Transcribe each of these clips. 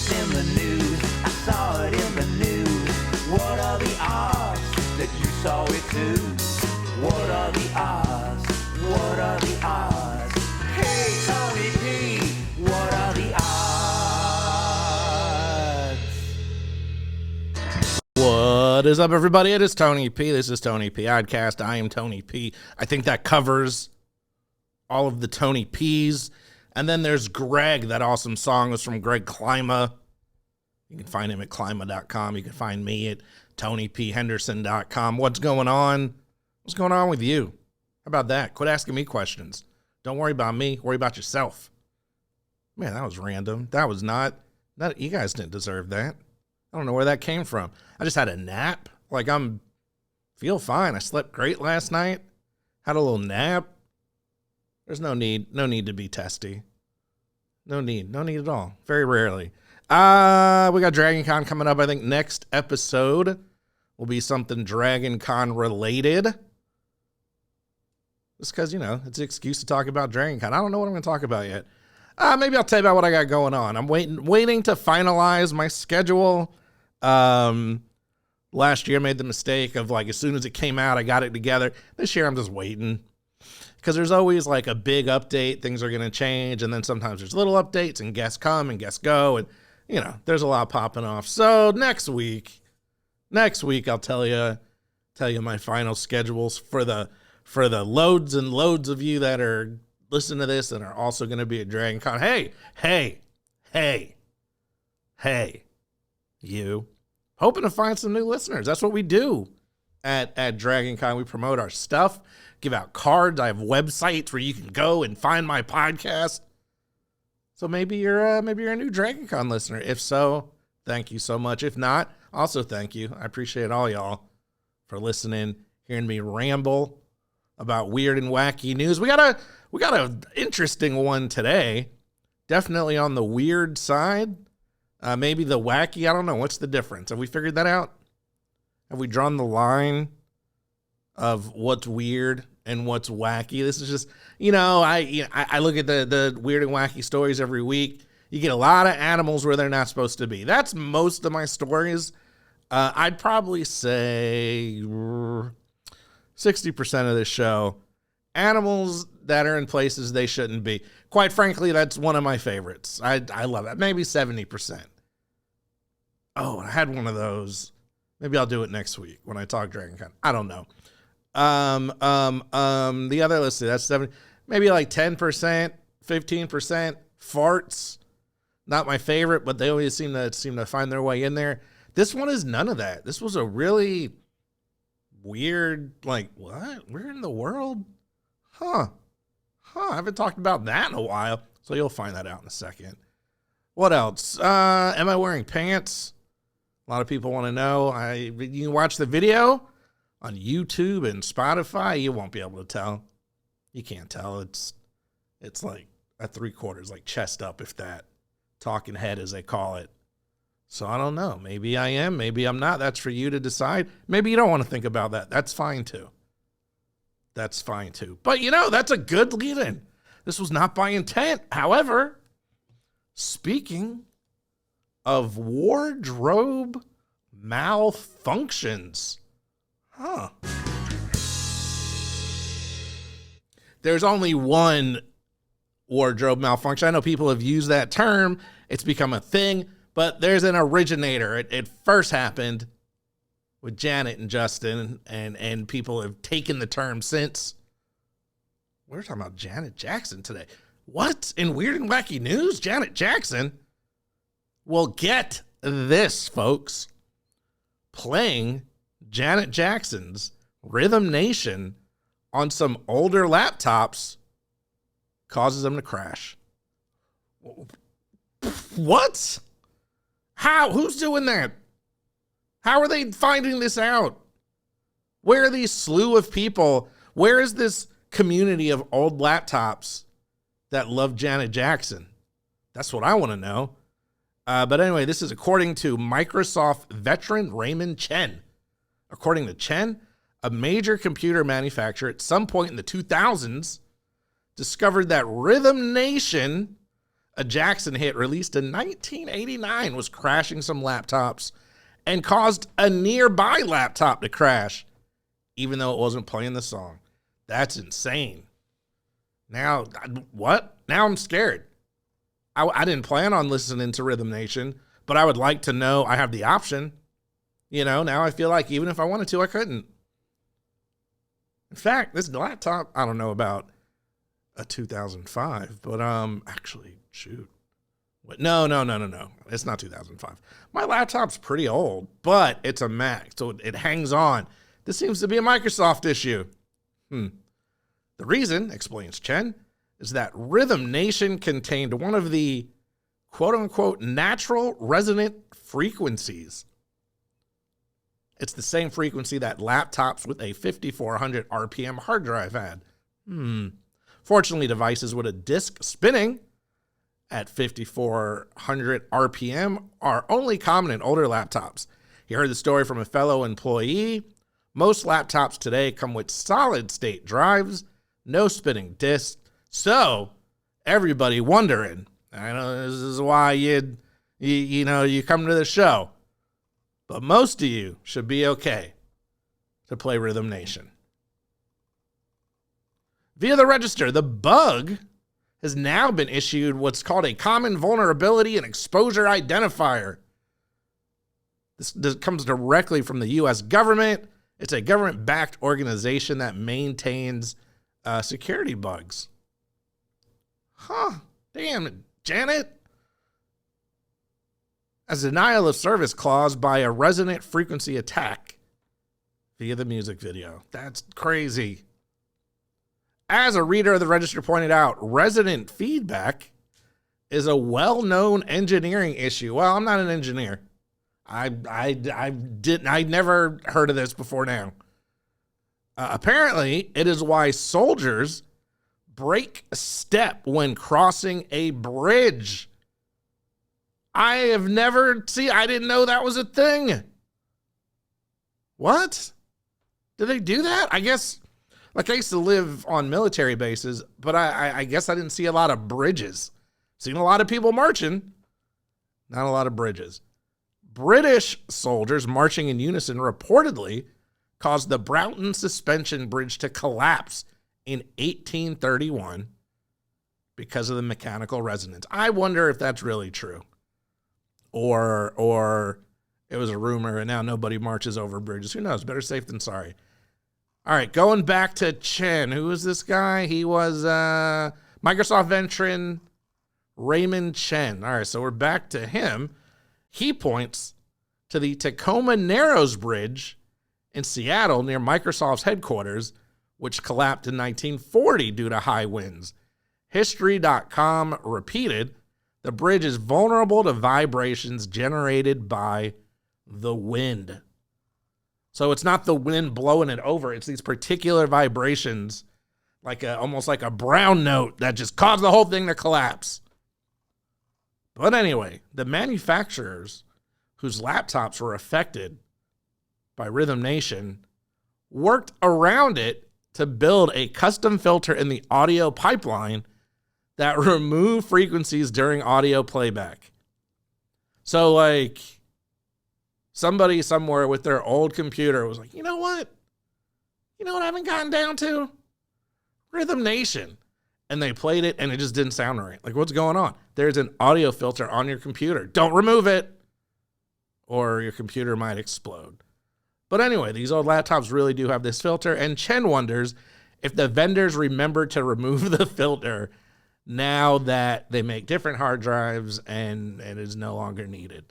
It's in the news, I saw it in the news. What are the odds that you saw it too? What are the odds? What are the odds? Hey, Tony P, what are the odds? What is up, everybody? It is Tony P. This is Tony P. Oddcast. I am Tony P. I think that covers all of the Tony P's. And then there's Greg. That awesome song was from Greg Klima. You can find him at klima.com. You can find me at tonyphenderson.com. What's going on? What's going on with you? How about that? Quit asking me questions. Don't worry about me. Worry about yourself. Man, that was random. That was not you guys didn't deserve that. I don't know where that came from. I just had a nap. Like, feel fine. I slept great last night. Had a little nap. There's no need to be testy. No need at all. Very rarely. We got Dragon Con coming up. I think next episode will be something Dragon Con related. Just because, it's an excuse to talk about Dragon Con. I don't know what I'm going to talk about yet. Maybe I'll tell you about what I got going on. I'm waiting to finalize my schedule. Last year I made the mistake of, like, as soon as it came out, I got it together. This year I'm just waiting. Because there's always, like, a big update. Things are going to change. And then sometimes there's little updates and guests come and guests go. And, there's a lot popping off. So next week I'll tell you my final schedules for the loads and loads of you that are listening to this and are also going to be at Dragon Con. Hey, you. Hoping to find some new listeners. That's what we do at Dragon Con. We promote our stuff, give out cards. I have websites where you can go and find my podcast. So maybe you're a new Dragon Con listener. If so, thank you so much. If not, also thank you. I appreciate all y'all for listening, hearing me ramble about weird and wacky news. We got a interesting one today. Definitely on the weird side. Maybe the wacky. I don't know. What's the difference? Have we figured that out? Have we drawn the line of what's weird and what's wacky? This is just, I look at the weird and wacky stories every week. You get a lot of animals where they're not supposed to be. That's most of my stories. I'd probably say 60% of this show, animals that are in places they shouldn't be. Quite frankly, that's one of my favorites. I love that. Maybe 70%. Oh, I had one of those. Maybe I'll do it next week when I talk Dragon Con. I don't know. The other, let's see, that's 70, maybe like 10%, 15% farts. Not my favorite, but they always seem to find their way in there. This one is none of that. This was a really weird, like, what? Where in the world? Huh. I haven't talked about that in a while, so you'll find that out in a second. What else? Am I wearing pants? A lot of people want to know. You can watch the video on YouTube and Spotify. You won't be able to tell. You can't tell. It's like a 3/4, like chest up, if that. Talking head, as they call it. So I don't know. Maybe I am. Maybe I'm not. That's for you to decide. Maybe you don't want to think about that. That's fine too. But, that's a good lead-in. This was not by intent. However, speaking of wardrobe malfunctions, there's only one wardrobe malfunction. I know people have used that term. It's become a thing, but there's an originator. It first happened with Janet and Justin, and people have taken the term since. We're talking about Janet Jackson today. What? In weird and wacky news? Janet Jackson? Well, get this, folks. Playing Janet Jackson's Rhythm Nation on some older laptops causes them to crash. What? How? Who's doing that? How are they finding this out? Where are these slew of people? Where is this community of old laptops that love Janet Jackson? That's what I want to know. But anyway, this is according to Microsoft veteran Raymond Chen. According to Chen, a major computer manufacturer at some point in the 2000s discovered that Rhythm Nation a Jackson hit released in 1989 was crashing some laptops and caused a nearby laptop to crash, even though it wasn't playing the song. That's insane. Now, what? Now I'm scared. I didn't plan on listening to Rhythm Nation, but I would like to know I have the option. You know, now I feel like even if I wanted to, I couldn't. In fact, this laptop, I don't know about a 2005, but actually, shoot. No. It's not 2005. My laptop's pretty old, but it's a Mac, so it hangs on. This seems to be a Microsoft issue. The reason, explains Chen, is that Rhythm Nation contained one of the quote-unquote natural resonant frequencies. It's the same frequency that laptops with a 5400 RPM hard drive had. Fortunately, devices with a disk spinning at 5400 RPM are only common in older laptops. He heard the story from a fellow employee. Most laptops today come with solid-state drives, no spinning disks. So, everybody wondering, I know this is why you come to the show, but most of you should be okay to play Rhythm Nation. Via the register, the bug has now been issued what's called a common vulnerability and exposure identifier. This comes directly from the U.S. government. It's a government-backed organization that maintains security bugs. Damn it, Janet. As a denial of service clause by a resonant frequency attack via the music video. That's crazy. As a reader of the register pointed out, resonant feedback is a well-known engineering issue. Well, I'm not an engineer. I never heard of this before now. Apparently, it is why soldiers break a step when crossing a bridge. I didn't know that was a thing. What? Do they do that? I guess, like I used to live on military bases, but I guess I didn't see a lot of bridges. Seen a lot of people marching, not a lot of bridges. British soldiers marching in unison reportedly caused the Broughton Suspension Bridge to collapse in 1831 because of the mechanical resonance. I wonder if that's really true. Or it was a rumor and now nobody marches over bridges. Who knows? Better safe than sorry. All right, going back to Chen. Who was this guy? He was Microsoft veteran Raymond Chen. All right, so we're back to him. He points to the Tacoma Narrows Bridge in Seattle near Microsoft's headquarters, which collapsed in 1940 due to high winds. History.com repeated, the bridge is vulnerable to vibrations generated by the wind. So it's not the wind blowing it over. It's these particular vibrations, almost like a brown note that just caused the whole thing to collapse. But anyway, the manufacturers whose laptops were affected by Rhythm Nation worked around it to build a custom filter in the audio pipeline that removed frequencies during audio playback. So somebody somewhere with their old computer was like, you know what I haven't gotten down to? Rhythm Nation. And they played it and it just didn't sound right. Like, what's going on? There's an audio filter on your computer. Don't remove it or your computer might explode. But anyway, these old laptops really do have this filter, and Chen wonders if the vendors remember to remove the filter now that they make different hard drives and it is no longer needed.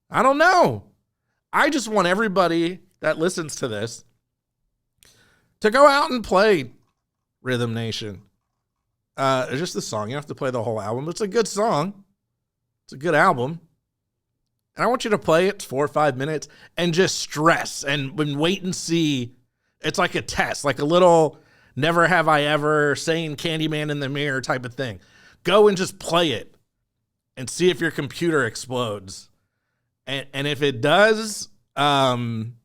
I don't know. I just want everybody that listens to this to go out and play Rhythm Nation. It's just the song. You don't have to play the whole album. It's a good song. It's a good album. And I want you to play it 4 or 5 minutes and just stress and wait and see. It's like a test, like a little never have I ever saying Candyman in the mirror type of thing. Go and just play it and see if your computer explodes. And if it does, don't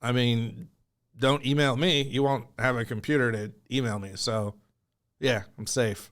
email me. You won't have a computer to email me. So, yeah, I'm safe.